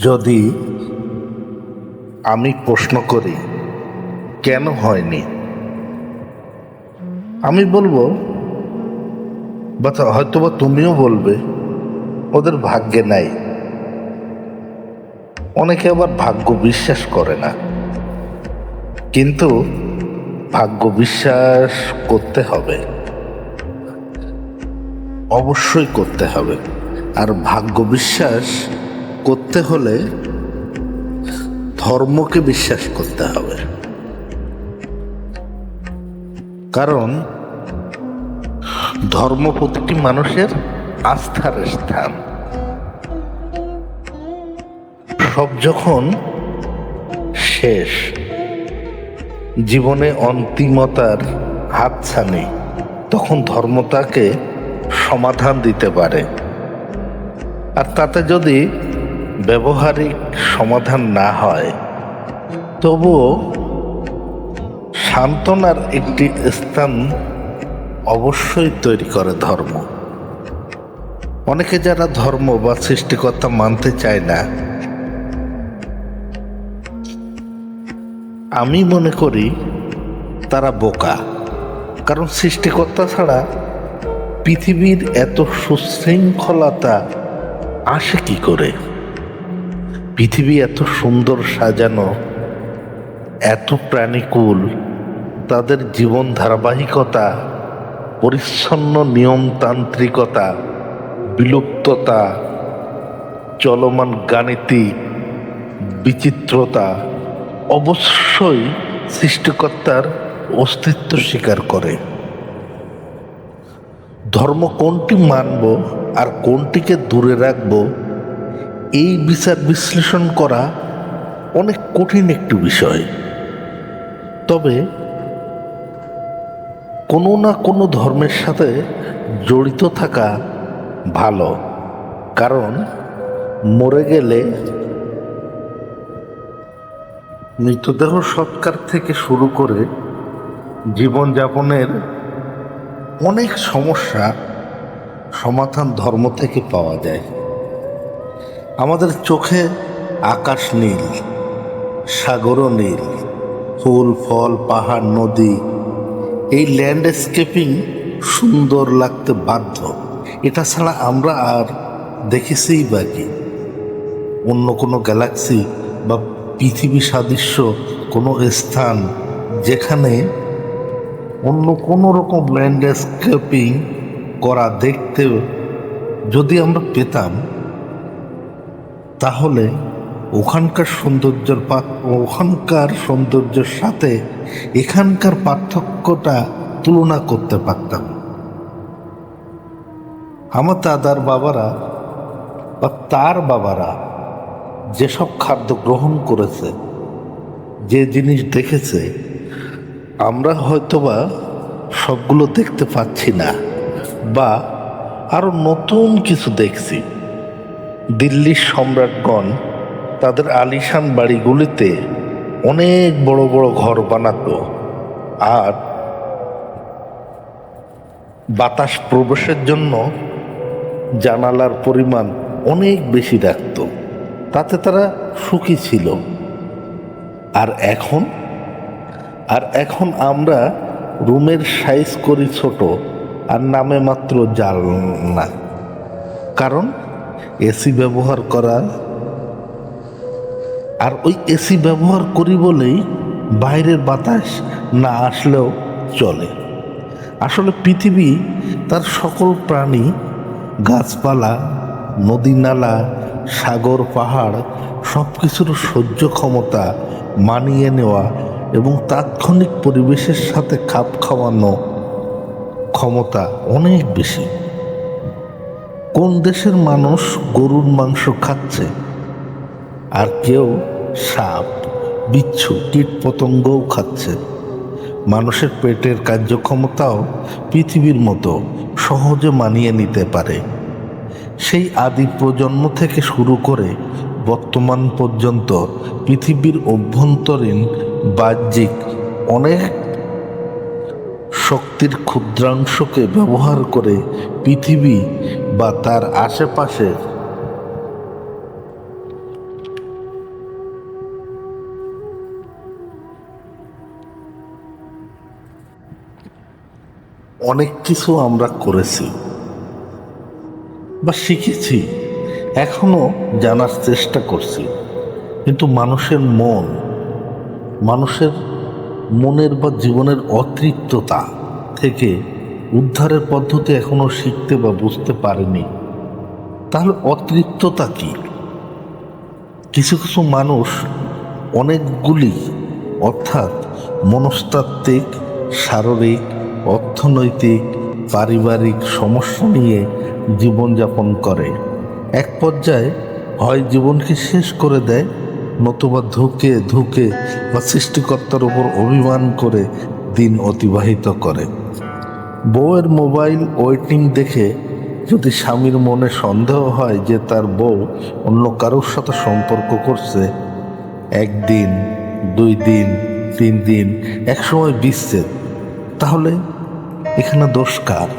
যদি আমি প্রশ্ন করি কেন হয়নি, আমি বলবো বা হয়তোবা তুমিও বলবে ওদের ভাগ্যে নাই। অনেকে আবার ভাগ্য বিশ্বাস করে না, কিন্তু ভাগ্য বিশ্বাস করতে হবে, অবশ্যই করতে হবে। আর ভাগ্য বিশ্বাস করতে হলে ধর্মকে বিশ্বাস করতে হবে, কারণ ধর্ম প্রতিটি মানুষের আস্থার স্থান। সব যখন শেষ, জীবনে অন্তিমতার হাতছানি, তখন ধর্ম তাকে সমাধান দিতে পারে। আর তাতে যদি ব্যবহারিক সমাধান না হয়, তবুও সান্ত্বনার একটি স্থান অবশ্যই তৈরি করে ধর্ম। অনেকে যারা ধর্ম বা সৃষ্টিকর্তা মানতে চায় না, আমি মনে করি তারা বোকা। কারণ সৃষ্টিকর্তা ছাড়া পৃথিবীর এত সুশৃঙ্খলতা আসে কি করে? পৃথিবী এত সুন্দর সাজানো, এত প্রাণীকুল, তাদের জীবন ধারাবাহিকতা, পরিচ্ছন্ন নিয়মতান্ত্রিকতা, বিলুপ্ততা, চলমান গাণিতিক বিচিত্রতা অবশ্যই সৃষ্টিকর্তার অস্তিত্ব স্বীকার করে। ধর্ম কোনটি মানব আর কোনটিকে দূরে রাখব, এই বিচার বিশ্লেষণ করা অনেক কঠিন একটি বিষয়। তবে কোনো না কোনো ধর্মের সাথে জড়িত থাকা ভালো, কারণ মরে গেলে মৃতদেহ সৎকার থেকে শুরু করে জীবনযাপনের অনেক সমস্যা সমাধান ধর্ম থেকে পাওয়া যায়। আমাদের চোখে আকাশ নীল, সাগরও নীল, ফুল ফল পাহাড় নদী, এই ল্যান্ডস্কেপিং সুন্দর লাগতে বাধ্য। এটা ছাড়া আমরা আর দেখেছিই বাকি অন্য কোনো গ্যালাক্সি বা পৃথিবী সাদৃশ্য কোনো স্থান যেখানে অন্য কোনো রকম ল্যান্ডস্কেপিং করা দেখতে যদি আমরা পেতাম, তাহলে ওখানকার সৌন্দর্যের সাথে এখানকার পার্থক্যটা তুলনা করতে পারতাম। আমার দাদার বাবারা বা তার বাবারা যেসব খাদ্য গ্রহণ করেছে, যে জিনিস দেখেছে, আমরা হয়তোবা সবগুলো দেখতে পাচ্ছি না, বা আরো নতুন কিছু দেখছি। দিল্লির সম্রাটগণ তাদের আলিশান বাড়িগুলিতে অনেক বড় বড় ঘর বানাতো, আর বাতাস প্রবেশের জন্য জানালার পরিমাণ অনেক বেশি রাখত, তাতে তারা সুখী ছিল। আর এখন আমরা রুমের সাইজ করি ছোট, আর নামে মাত্র জানলা, কারণ এসি ব্যবহার করা। আর ওই এসি ব্যবহার করি বলেই বাইরের বাতাস না আসলেও চলে। আসলে পৃথিবী তার সকল প্রাণী, গাছপালা, নদী নালা, সাগর পাহাড় সব কিছুর সহ্য ক্ষমতা, মানিয়ে নেওয়া এবং তাৎক্ষণিক পরিবেশের সাথে খাপ খাওয়ানো ক্ষমতা অনেক বেশি। কোন দেশের মানুষ গরুর মাংস খাচ্ছে, আর কেউ সাপ, বিচ্ছু, কীট পতঙ্গও খাচ্ছে। মানুষের পেটের কার্যক্ষমতাও পৃথিবীর মতো সহজে মানিয়ে নিতে পারে। সেই আদি প্রজন্ম থেকে শুরু করে বর্তমান পর্যন্ত পৃথিবীর অভ্যন্তরীণ বাহ্যিক অনেক শক্তির ক্ষুদ্রাংশকে ব্যবহার করে পৃথিবী বা তার আশেপাশে অনেক কিছু আমরা করেছি বা শিখেছি, এখনো জানার চেষ্টা করছি, কিন্তু মানুষের মনের বা জীবনের অতৃপ্ততা থেকে উদ্ধারের পদ্ধতি এখনো শিখতে বা বুঝতে পারেনি। তাহলে অতৃপ্ততা কি? কিছু কিছু মানুষ অনেকগুলি, অর্থাৎ মনস্তাত্ত্বিক, শারীরিক, অর্থনৈতিক, পারিবারিক সমস্যা নিয়ে জীবনযাপন করে। এক পর্যায়ে হয় জীবনকে শেষ করে দেয়, নতুবা ধুকে ধুকে বা সৃষ্টিকর্তার উপর অভিমান করে দিন অতিবাহিত করে। বউয়ের মোবাইল ওয়েটিং দেখে যদি স্বামীর মনে সন্দেহ হয় যে তার বউ অন্য কারোর সাথে সম্পর্ক করছে, একদিন, 2 দিন, 3 দিন, একসময় বিচ্ছেদ, তাহলে এখানে দোষ কার?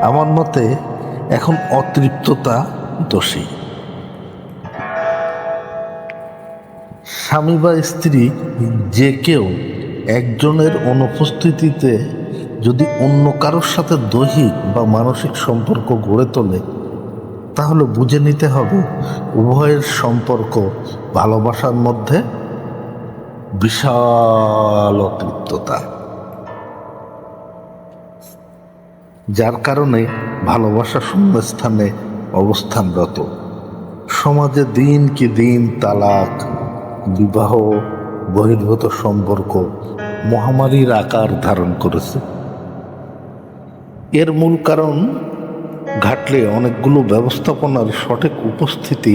আমার মতে এখন অতৃপ্ততা দোষী। স্বামী বা স্ত্রী যে কেউ একজনের অনুপস্থিতিতে যদি অন্য কারোর সাথে দৈহিক বা মানসিক সম্পর্ক গড়ে তোলে, তাহলে বুঝে নিতে হবে উভয়ের সম্পর্ক ভালোবাসার মধ্যে বিশাল অতৃপ্ততা, যার কারণে ভালোবাসা শূন্যস্থানে অবস্থানরত। সমাজে দিন কি দিন তালাক, বিবাহ বহির্ভূত সম্পর্ক মহামারীর আকার ধারণ করেছে। এর মূল কারণ ঘাটলে অনেকগুলো ব্যবস্থাপনার সঠিক উপস্থিতি,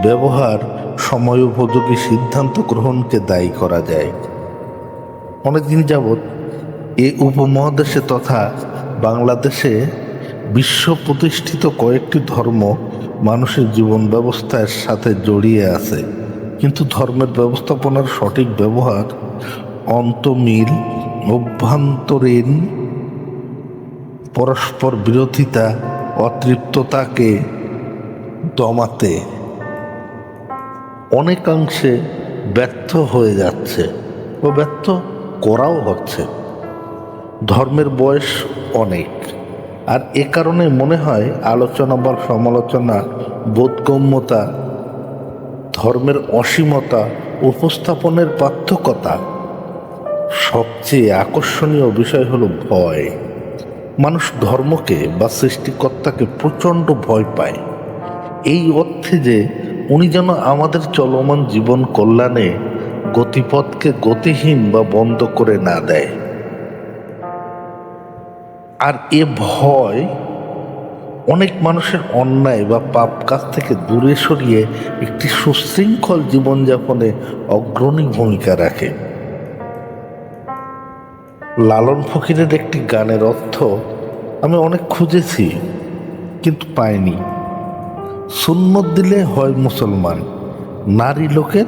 ব্যবহার, সময় উপযোগী সিদ্ধান্ত গ্রহণকে দায়ী করা যায়। অনেকদিন যাবৎ এ উপমহাদেশে তথা বাংলাদেশে বিশ্ব প্রতিষ্ঠিত কয়েকটি ধর্ম মানুষের জীবন ব্যবস্থার সাথে জড়িয়ে আছে, কিন্তু ধর্মের ব্যবস্থাপনার সঠিক ব্যবহার, অন্তর্মিল, অভ্যন্তরীণ পরস্পর বিরোধিতা, অতৃপ্ততাকে দমাতে অনেকাংশে ব্যর্থ হয়ে যাচ্ছে ও ব্যর্থ করাও হচ্ছে। ধর্মের বয়স অনেক, আর এ কারণে মনে হয় আলোচনা বা সমালোচনা, বোধগম্যতা, ধর্মের অসীমতা, উপস্থাপনের পার্থক্যতা। সবচেয়ে আকর্ষণীয় বিষয় হলো ভয়। মানুষ ধর্মকে বা সৃষ্টিকর্তাকে প্রচণ্ড ভয় পায়, এই অর্থে যে উনি যেন আমাদের চলমান জীবন কল্যাণে গতিপথকে গতিহীন বা বন্ধ করে না দেয়। আর এ ভয় অনেক মানুষের অন্যায় বা পাপ কাজ থেকে দূরে সরিয়ে একটি সুশৃঙ্খল জীবনযাপনে অগ্রণী ভূমিকা রাখে। লালন ফকিরের একটি গানের অর্থ আমি অনেক খুঁজেছি কিন্তু পাইনি। সুন্নত দিলে হয় মুসলমান, নারী লোকের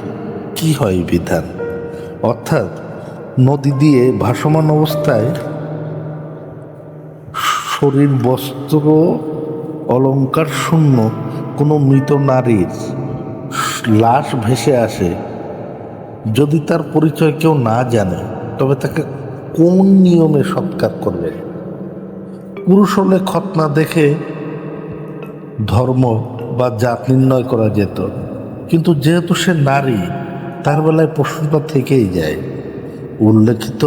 কি হয় বিধান। অর্থাৎ নদী দিয়ে ভাসমান অবস্থায় শরীর, বস্ত্র, অলঙ্কার শূন্য কোনো মৃত নারীর লাশ ভেসে আসে, যদি তার পরিচয় কেউ না জানে তবে তাকে কোন নিয়মে সৎকার করবে? পুরুষ হলে খতনা দেখে ধর্ম বা জাত নির্ণয় করা যেত, কিন্তু যেহেতু সে নারী, তার বেলায় প্রশ্নটা থেকেই যায়। উল্লেখিত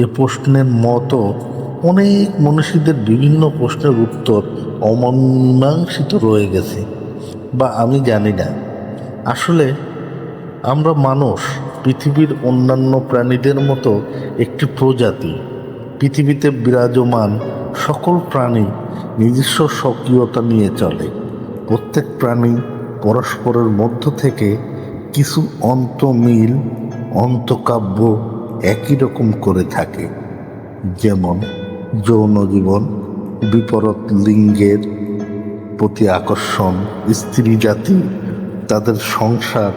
এ প্রশ্নের মতো অনেক মনীষীদের বিভিন্ন প্রশ্নের উত্তর অমীমাংসিত রয়ে গেছে, বা আমি জানি না। আসলে আমরা মানুষ পৃথিবীর অন্যান্য প্রাণীদের মতো একটি প্রজাতি। পৃথিবীতে বিরাজমান সকল প্রাণী নিজস্ব স্বকীয়তা নিয়ে চলে। প্রত্যেক প্রাণী পরস্পরের মধ্য থেকে কিছু অন্তমিল, অন্তকাব্য একই রকম করে থাকে। যেমন যৌন জীবন, বিপরীত লিঙ্গের প্রতি আকর্ষণ, স্ত্রী জাতি তাদের সংসার,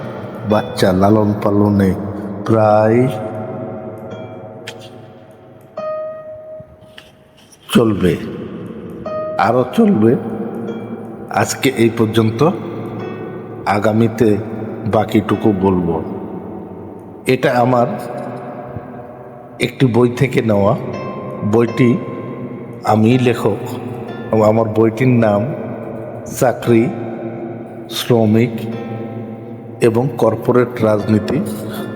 বাচ্চা লালন পালনে প্রায় চলবে, আরও চলবে। আজকে এই পর্যন্ত, আগামীতে বাকিটুকু বলবো। এটা আমার একটি বই থেকে নেওয়া। বইটি আমি লেখক। আমার বইটির নাম চাকরি, শ্রমিক এবং কর্পোরেট রাজনীতি,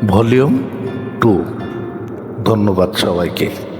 ভলিউম 2। ধন্যবাদ সবাইকে।